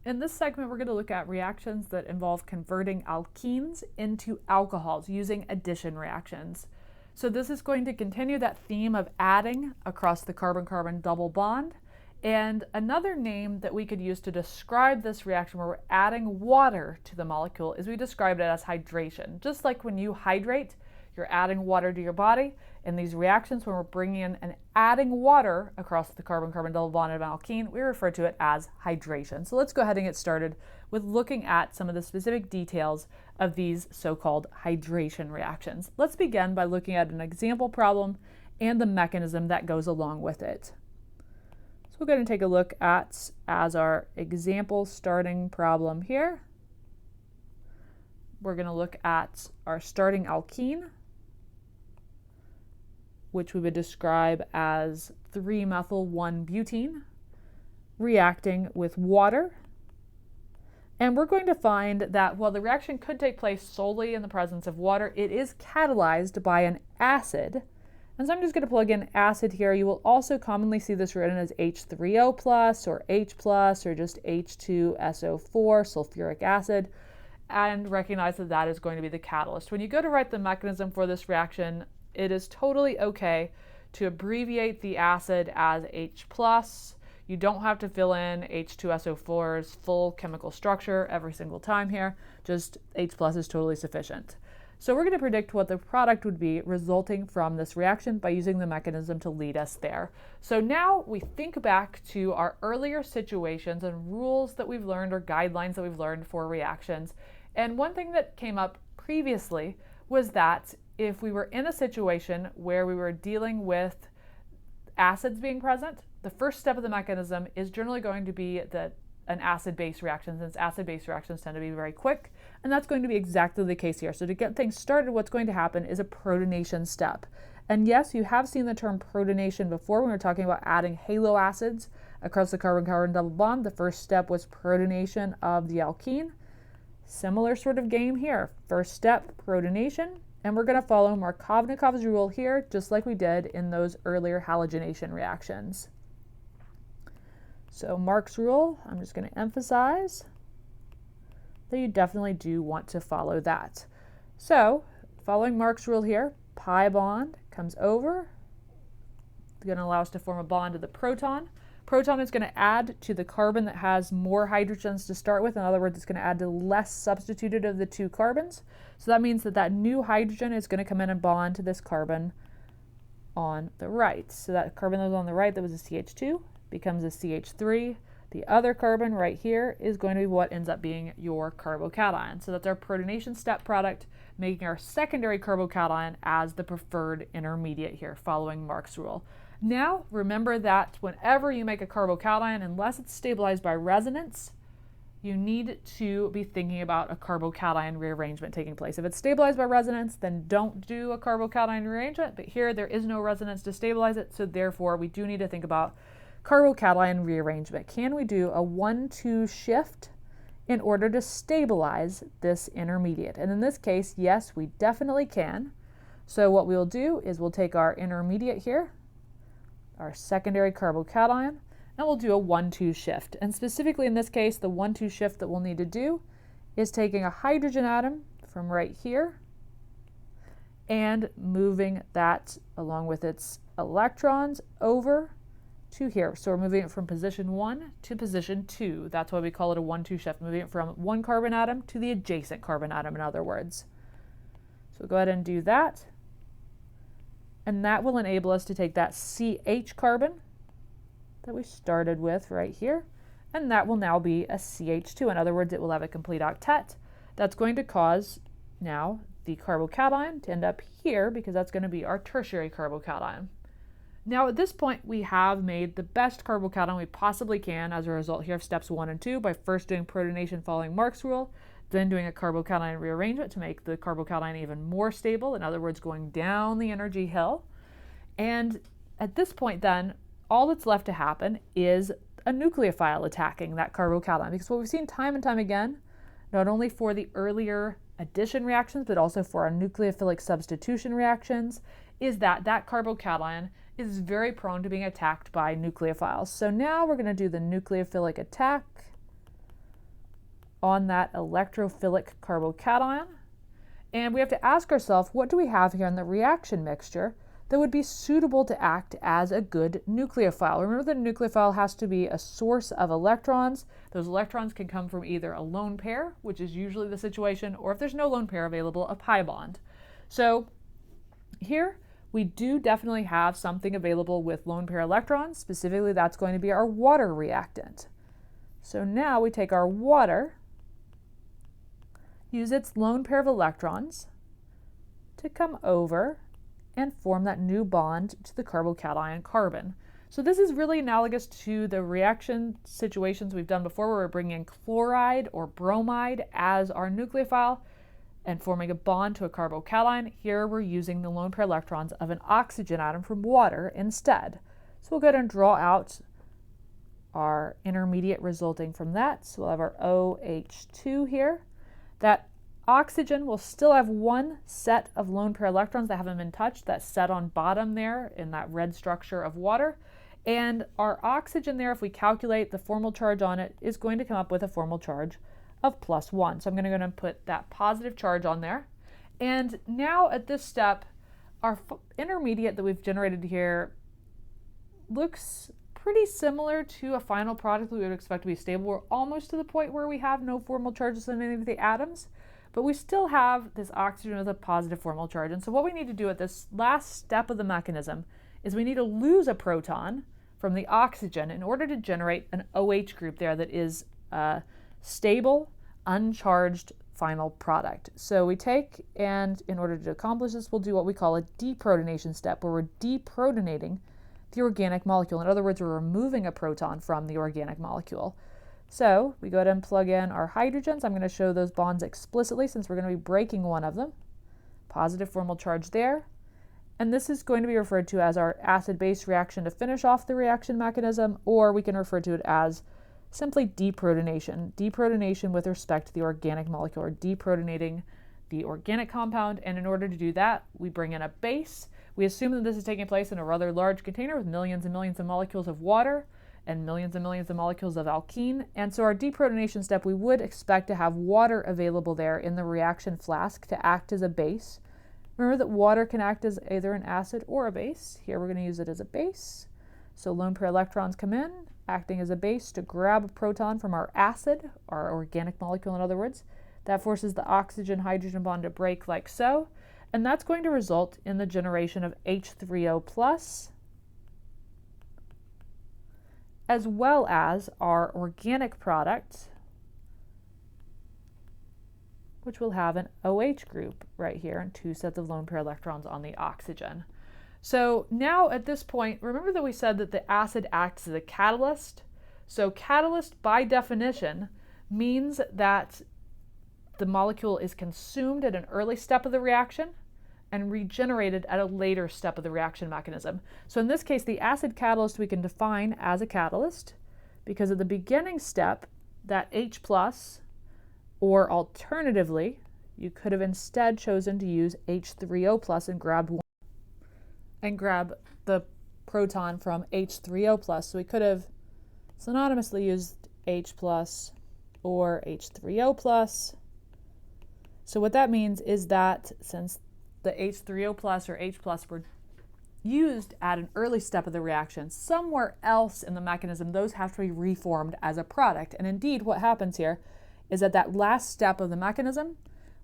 In this segment, we're going to look at reactions that involve converting alkenes into alcohols using addition reactions. So this is going to continue that theme of adding across the carbon-carbon double bond. And another name that we could use to describe this reaction where we're adding water to the molecule is we described it as hydration. Just like when you hydrate, you're adding water to your body. In these reactions, when we're bringing in and adding water across the carbon-carbon double bond of an alkene, we refer to it as hydration. So let's go ahead and get started with looking at some of the specific details of these so-called hydration reactions. Let's begin by looking at an example problem and the mechanism that goes along with it. So we're going to take a look at, as our example starting problem here, we're going to look at our starting alkene, which we would describe as 3-methyl-1-butene, reacting with water. And we're going to find that while the reaction could take place solely in the presence of water, it is catalyzed by an acid. And so I'm just going to plug in acid here. You will also commonly see this written as H3O plus or H plus or just H2SO4, sulfuric acid, and recognize that that is going to be the catalyst. When you go to write the mechanism for this reaction, it is totally okay to abbreviate the acid as H plus. You don't have to fill in H2SO4's full chemical structure every single time here. Just H plus is totally sufficient. So we're going to predict what the product would be resulting from this reaction by using the mechanism to lead us there. So now we think back to our earlier situations and rules that we've learned or guidelines that we've learned for reactions. And one thing that came up previously was that if we were in a situation where we were dealing with acids being present, the first step of the mechanism is generally going to be an acid-base reaction, since acid-base reactions tend to be very quick, and that's going to be exactly the case here. So to get things started, what's going to happen is a protonation step. And yes, you have seen the term protonation before when we were talking about adding haloacids across the carbon-carbon double bond. The first step was protonation of the alkene. Similar sort of game here. First step, protonation. And we're going to follow Markovnikov's rule here, just like we did in those earlier halogenation reactions. So Mark's rule, I'm just going to emphasize that you definitely do want to follow that. So following Mark's rule here, pi bond comes over. It's going to allow us to form a bond to the proton. Proton is going to add to the carbon that has more hydrogens to start with. In other words, it's going to add to less substituted of the two carbons. So that means that that new hydrogen is going to come in and bond to this carbon on the right. So that carbon that was on the right that was a CH2 becomes a CH3. The other carbon right here is going to be what ends up being your carbocation. So that's our protonation step product, making our secondary carbocation as the preferred intermediate here, following Mark's rule. Now, remember that whenever you make a carbocation, unless it's stabilized by resonance, you need to be thinking about a carbocation rearrangement taking place. If it's stabilized by resonance, then don't do a carbocation rearrangement, but here there is no resonance to stabilize it, so therefore we do need to think about carbocation rearrangement. Can we do a 1-2 shift in order to stabilize this intermediate? And in this case, yes, we definitely can. So what we'll do is we'll take our intermediate here, our secondary carbocation, and we'll do a 1-2 shift. And specifically in this case, the 1-2 shift that we'll need to do is taking a hydrogen atom from right here and moving that along with its electrons over to here. So we're moving it from position 1 to position 2. That's why we call it a 1-2 shift, moving it from one carbon atom to the adjacent carbon atom, in other words. So go ahead and do that. And that will enable us to take that CH carbon that we started with right here, and that will now be a CH2. In other words, it will have a complete octet. That's going to cause now the carbocation to end up here because that's going to be our tertiary carbocation. Now at this point, we have made the best carbocation we possibly can as a result here of steps 1 and 2 by first doing protonation following Mark's rule, then doing a carbocation rearrangement to make the carbocation even more stable, in other words, going down the energy hill. And at this point then, all that's left to happen is a nucleophile attacking that carbocation, because what we've seen time and time again, not only for the earlier addition reactions, but also for our nucleophilic substitution reactions, is that that carbocation is very prone to being attacked by nucleophiles. So now we're going to do the nucleophilic attack. on that electrophilic carbocation. And we have to ask ourselves, what do we have here in the reaction mixture that would be suitable to act as a good nucleophile? Remember that a nucleophile has to be a source of electrons. Those electrons can come from either a lone pair, which is usually the situation, or if there's no lone pair available, a pi bond. So here we do definitely have something available with lone pair electrons. Specifically, that's going to be our water reactant. So now we take our water, use its lone pair of electrons to come over and form that new bond to the carbocation carbon. So this is really analogous to the reaction situations we've done before, where we're bringing in chloride or bromide as our nucleophile and forming a bond to a carbocation. Here we're using the lone pair electrons of an oxygen atom from water instead. So we'll go ahead and draw out our intermediate resulting from that. So we'll have our OH2 here. That oxygen will still have one set of lone pair electrons that haven't been touched, that's set on bottom there in that red structure of water. And our oxygen there, if we calculate the formal charge on it, is going to come up with a formal charge of +1. So I'm going to go and put that positive charge on there. And now at this step, our intermediate that we've generated here looks pretty similar to a final product we would expect to be stable. We're almost to the point where we have no formal charges in any of the atoms, but we still have this oxygen with a positive formal charge. And so what we need to do at this last step of the mechanism is we need to lose a proton from the oxygen in order to generate an OH group there that is a stable, uncharged final product. So we take, and in order to accomplish this, we'll do what we call a deprotonation step, where we're deprotonating the organic molecule. In other words, we're removing a proton from the organic molecule. So we go ahead and plug in our hydrogens. I'm going to show those bonds explicitly since we're going to be breaking one of them. Positive formal charge there. And this is going to be referred to as our acid-base reaction to finish off the reaction mechanism, or we can refer to it as simply deprotonation. Deprotonation with respect to the organic molecule, or deprotonating the organic compound. And in order to do that, we bring in a base. We assume that this is taking place in a rather large container with millions and millions of molecules of water and millions of molecules of alkene. And so our deprotonation step, we would expect to have water available there in the reaction flask to act as a base. Remember that water can act as either an acid or a base. Here we're going to use it as a base. So lone pair electrons come in, acting as a base to grab a proton from our acid, our organic molecule in other words. That forces the oxygen-hydrogen bond to break like so. And that's going to result in the generation of H3O+, as well as our organic product, which will have an OH group right here and two sets of lone pair electrons on the oxygen. So now at this point, remember that we said that the acid acts as a catalyst. So catalyst by definition means that the molecule is consumed at an early step of the reaction and regenerated at a later step of the reaction mechanism. So in this case, the acid catalyst we can define as a catalyst because at the beginning step, that H+, or alternatively, you could have instead chosen to use H3O+ and grab the proton from H3O+. So we could have synonymously used H+ or H3O+. So what that means is that since the H3O+ or H+ were used at an early step of the reaction, somewhere else in the mechanism, those have to be reformed as a product. And indeed, what happens here is at that last step of the mechanism,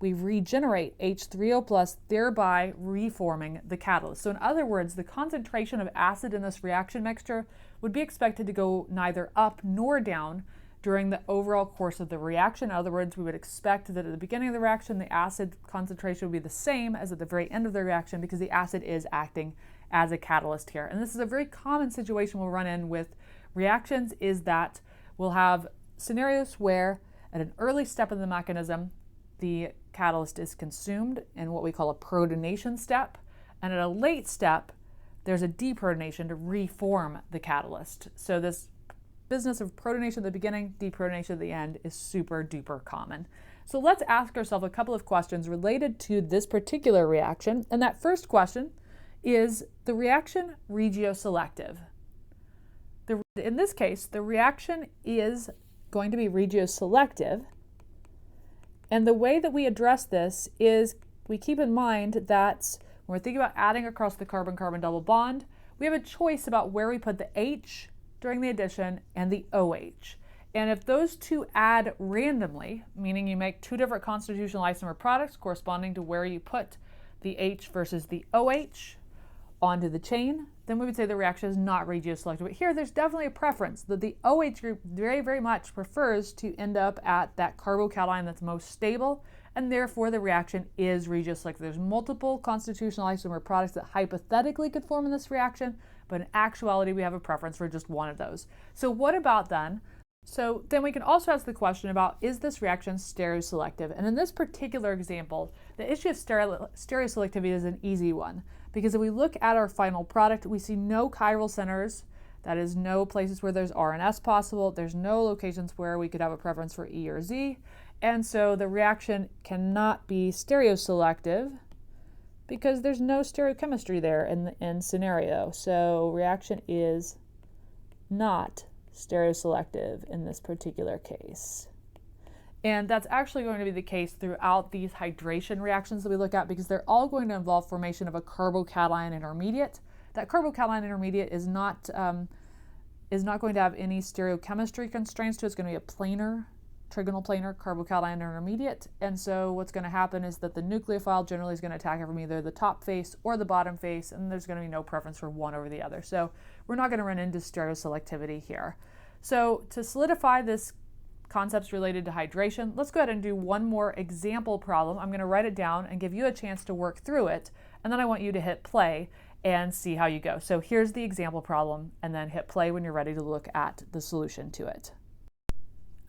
we regenerate H3O+, thereby reforming the catalyst. So in other words, the concentration of acid in this reaction mixture would be expected to go neither up nor down during the overall course of the reaction. In other words, we would expect that at the beginning of the reaction, the acid concentration would be the same as at the very end of the reaction because the acid is acting as a catalyst here. And this is a very common situation we'll run in with reactions, is that we'll have scenarios where at an early step in the mechanism, the catalyst is consumed in what we call a protonation step. And at a late step, there's a deprotonation to reform the catalyst. So this business of protonation at the beginning, deprotonation at the end is super duper common. So let's ask ourselves a couple of questions related to this particular reaction. And that first question is the reaction regioselective? In this case, the reaction is going to be regioselective And the way that we address this is we keep in mind that when we're thinking about adding across the carbon-carbon double bond, we have a choice about where we put the H during the addition and the OH. And if those two add randomly, meaning you make two different constitutional isomer products corresponding to where you put the H versus the OH onto the chain, then we would say the reaction is not regioselective. But here there's definitely a preference that the OH group very, very much prefers to end up at that carbocation that's most stable, and therefore the reaction is regioselective. There's multiple constitutional isomer products that hypothetically could form in this reaction, but in actuality we have a preference for just one of those. So what about then? So then we can also ask the question about, is this reaction stereoselective? And in this particular example, the issue of stereoselectivity is an easy one, because if we look at our final product, we see no chiral centers, that is no places where there's R and S possible, there's no locations where we could have a preference for E or Z, and so the reaction cannot be stereoselective because there's no stereochemistry there in the end scenario. So reaction is not stereoselective in this particular case. And that's actually going to be the case throughout these hydration reactions that we look at, because they're all going to involve formation of a carbocation intermediate. That carbocation intermediate is not going to have any stereochemistry constraints to it. It's going to be a planar, trigonal planar carbocation intermediate. And so what's going to happen is that the nucleophile generally is going to attack it from either the top face or the bottom face, and there's going to be no preference for one over the other. So we're not going to run into stereoselectivity here. So to solidify this concepts related to hydration, let's go ahead and do one more example problem. I'm going to write it down and give you a chance to work through it, and then I want you to hit play and see how you go. So here's the example problem, and then hit play when you're ready to look at the solution to it.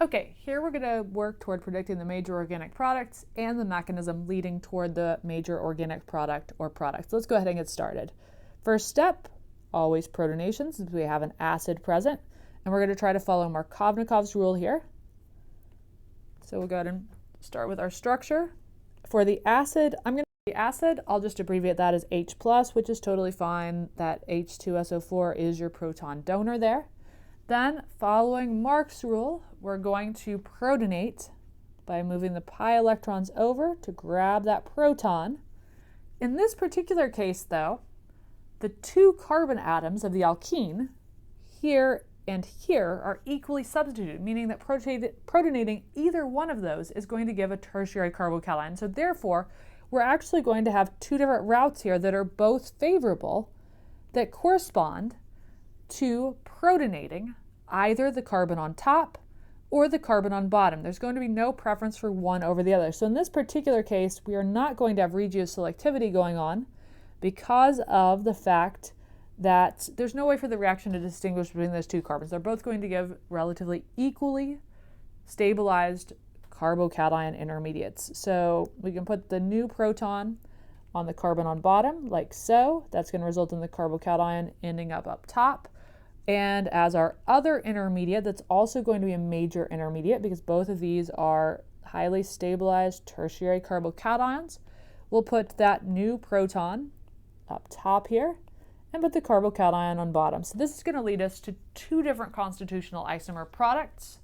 Okay, here we're going to work toward predicting the major organic products and the mechanism leading toward the major organic product or products. Let's go ahead and get started. First step, always protonation, since we have an acid present, and we're going to try to follow Markovnikov's rule here. So we'll go ahead and start with our structure. For the acid, I'll just abbreviate that as H+, which is totally fine. That H2SO4 is your proton donor there. Then, following Mark's rule, we're going to protonate by moving the pi electrons over to grab that proton. In this particular case, though, the two carbon atoms of the alkene, here and here, are equally substituted, meaning that protonating either one of those is going to give a tertiary carbocation. So therefore, we're actually going to have two different routes here that are both favorable, that correspond to protonating either the carbon on top or the carbon on bottom. There's going to be no preference for one over the other. So in this particular case, we are not going to have regioselectivity going on because of the fact that there's no way for the reaction to distinguish between those two carbons. They're both going to give relatively equally stabilized carbocation intermediates. So we can put the new proton on the carbon on bottom, like so. That's going to result in the carbocation ending up top. And as our other intermediate, that's also going to be a major intermediate, because both of these are highly stabilized tertiary carbocations, we'll put that new proton up top here and put the carbocation on bottom. So this is going to lead us to two different constitutional isomer products,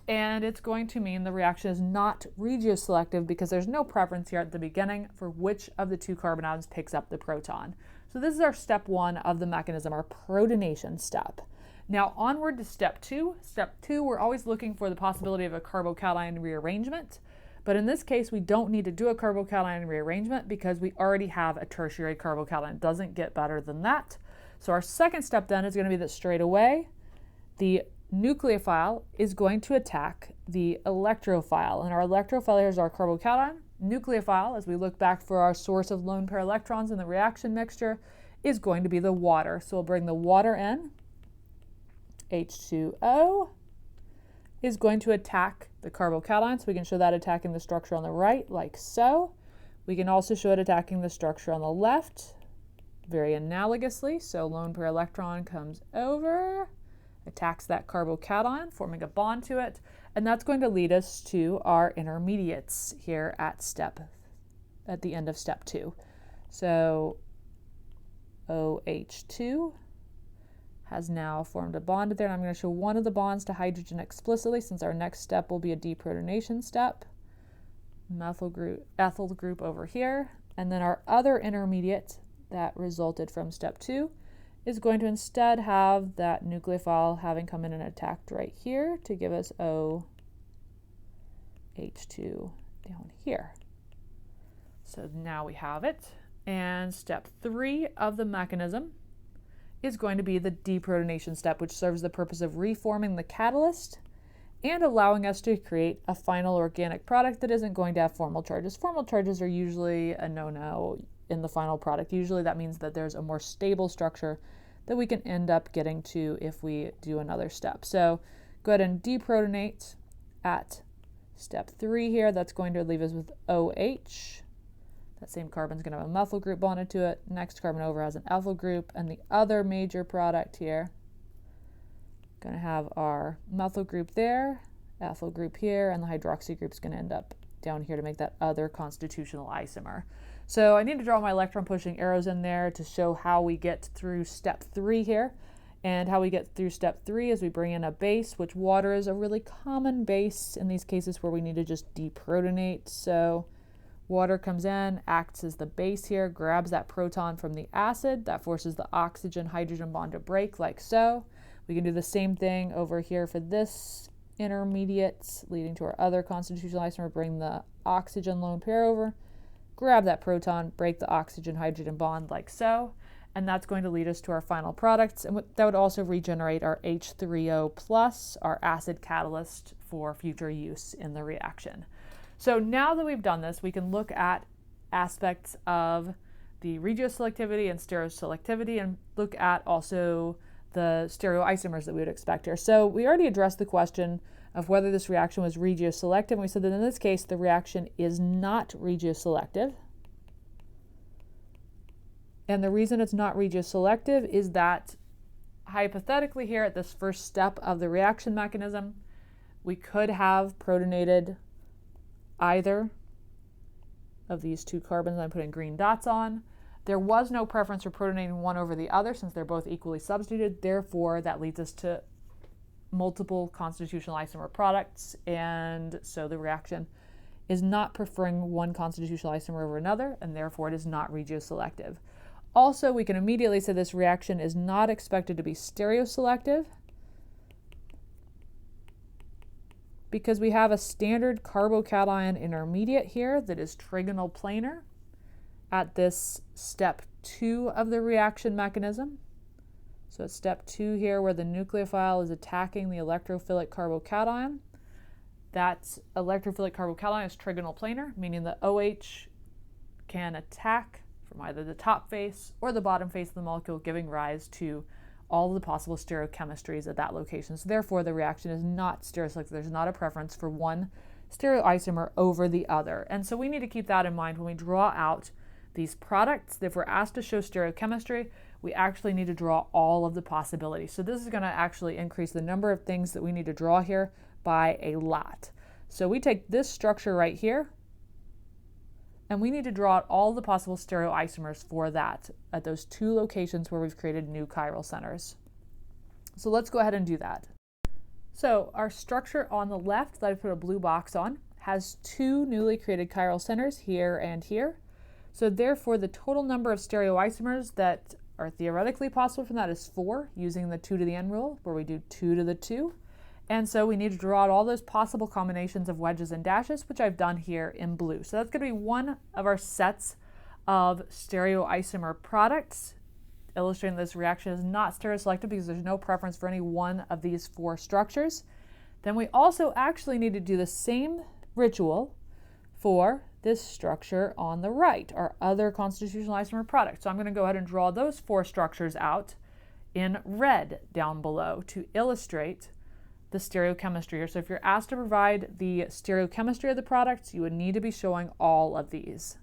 and it's going to mean the reaction is not regioselective because there's no preference here at the beginning for which of the two carbon atoms picks up the proton. So this is our step one of the mechanism, our protonation step. Now onward to step two. Step two, we're always looking for the possibility of a carbocation rearrangement. But in this case, we don't need to do a carbocation rearrangement because we already have a tertiary carbocation. It doesn't get better than that. So our second step then is going to be that straight away, the nucleophile is going to attack the electrophile. And our electrophile here is our carbocation. Nucleophile, as we look back for our source of lone pair electrons in the reaction mixture, is going to be the water. So we'll bring the water in. H2O is going to attack the carbocation, so we can show that attacking the structure on the right, like so. We can also show it attacking the structure on the left, very analogously. So lone pair electron comes over, attacks that carbocation, forming a bond to it, and that's going to lead us to our intermediates here at the end of step two. So OH2 has now formed a bond there, and I'm going to show one of the bonds to hydrogen explicitly, since our next step will be a deprotonation step. ethyl group over here. And then our other intermediate that resulted from step 2 is going to instead have that nucleophile having come in and attacked right here to give us OH2 down here. So now we have it. And step 3 of the mechanism is going to be the deprotonation step, which serves the purpose of reforming the catalyst and allowing us to create a final organic product that isn't going to have formal charges. Formal charges are usually a no-no in the final product. Usually that means that there's a more stable structure that we can end up getting to if we do another step. So go ahead and deprotonate at step 3 here. That's going to leave us with OH. That same carbon's going to have a methyl group bonded to it. Next carbon over has an ethyl group, and the other major product here, going to have our methyl group there, ethyl group here, and the hydroxy group is going to end up down here to make that other constitutional isomer. So I need to draw my electron pushing arrows in there to show how we get through step 3 here. And how we get through step 3 is we bring in a base, which water is a really common base in these cases where we need to just deprotonate. So water comes in, acts as the base here, grabs that proton from the acid, that forces the oxygen-hydrogen bond to break like so. We can do the same thing over here for this intermediate, leading to our other constitutional isomer, bring the oxygen lone pair over, grab that proton, break the oxygen-hydrogen bond like so, and that's going to lead us to our final products, and that would also regenerate our H3O plus, our acid catalyst for future use in the reaction. So now that we've done this, we can look at aspects of the regioselectivity and stereoselectivity and look at also the stereoisomers that we would expect here. So we already addressed the question of whether this reaction was regioselective. We said that in this case, the reaction is not regioselective. And the reason it's not regioselective is that hypothetically here at this first step of the reaction mechanism, we could have protonated either of these two carbons I'm putting green dots on. There was no preference for protonating one over the other since they're both equally substituted. Therefore, that leads us to multiple constitutional isomer products, and so the reaction is not preferring one constitutional isomer over another, and therefore it is not regioselective. Also, we can immediately say this reaction is not expected to be stereoselective because we have a standard carbocation intermediate here that is trigonal planar at this step 2 of the reaction mechanism. So it's step 2 here where the nucleophile is attacking the electrophilic carbocation. That electrophilic carbocation is trigonal planar, meaning the OH can attack from either the top face or the bottom face of the molecule, giving rise to all the possible stereochemistries at that location. So therefore, the reaction is not stereoselective. There's not a preference for one stereoisomer over the other. And so we need to keep that in mind when we draw out these products. If we're asked to show stereochemistry, we actually need to draw all of the possibilities. So this is going to actually increase the number of things that we need to draw here by a lot. So we take this structure right here, and we need to draw out all the possible stereoisomers for that at those two locations where we've created new chiral centers. So let's go ahead and do that. So our structure on the left that I put a blue box on has two newly created chiral centers here and here. So therefore, the total number of stereoisomers that are theoretically possible from that is 4, using the 2 to the n rule, where we do 2 to the 2. And so we need to draw out all those possible combinations of wedges and dashes, which I've done here in blue. So that's going to be one of our sets of stereoisomer products, illustrating this reaction is not stereoselective because there's no preference for any one of these 4 structures. Then we also actually need to do the same ritual for this structure on the right, our other constitutional isomer product. So I'm going to go ahead and draw those 4 structures out in red down below to illustrate the stereochemistry here. So if you're asked to provide the stereochemistry of the products, you would need to be showing all of these.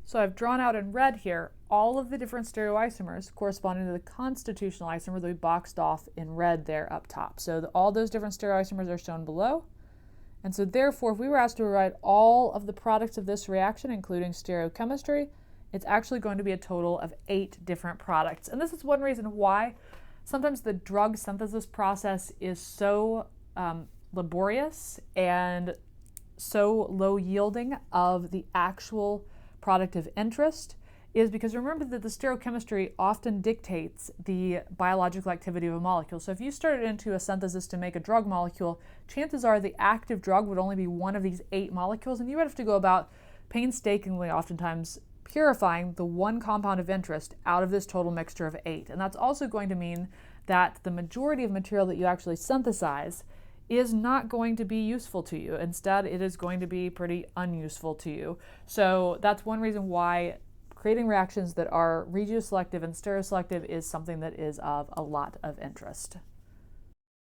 So I've drawn out in red here all of the different stereoisomers corresponding to the constitutional isomer that we boxed off in red there up top. So all those different stereoisomers are shown below. And so therefore, if we were asked to provide all of the products of this reaction, including stereochemistry, it's actually going to be a total of 8 different products. And this is one reason why sometimes the drug synthesis process is so laborious and so low yielding of the actual product of interest is because remember that the stereochemistry often dictates the biological activity of a molecule. So if you started into a synthesis to make a drug molecule, chances are the active drug would only be one of these 8 molecules, and you would have to go about painstakingly, oftentimes, purifying the one compound of interest out of this total mixture of 8. And that's also going to mean that the majority of material that you actually synthesize is not going to be useful to you. Instead, it is going to be pretty unuseful to you. So that's one reason why creating reactions that are regioselective and stereoselective is something that is of a lot of interest.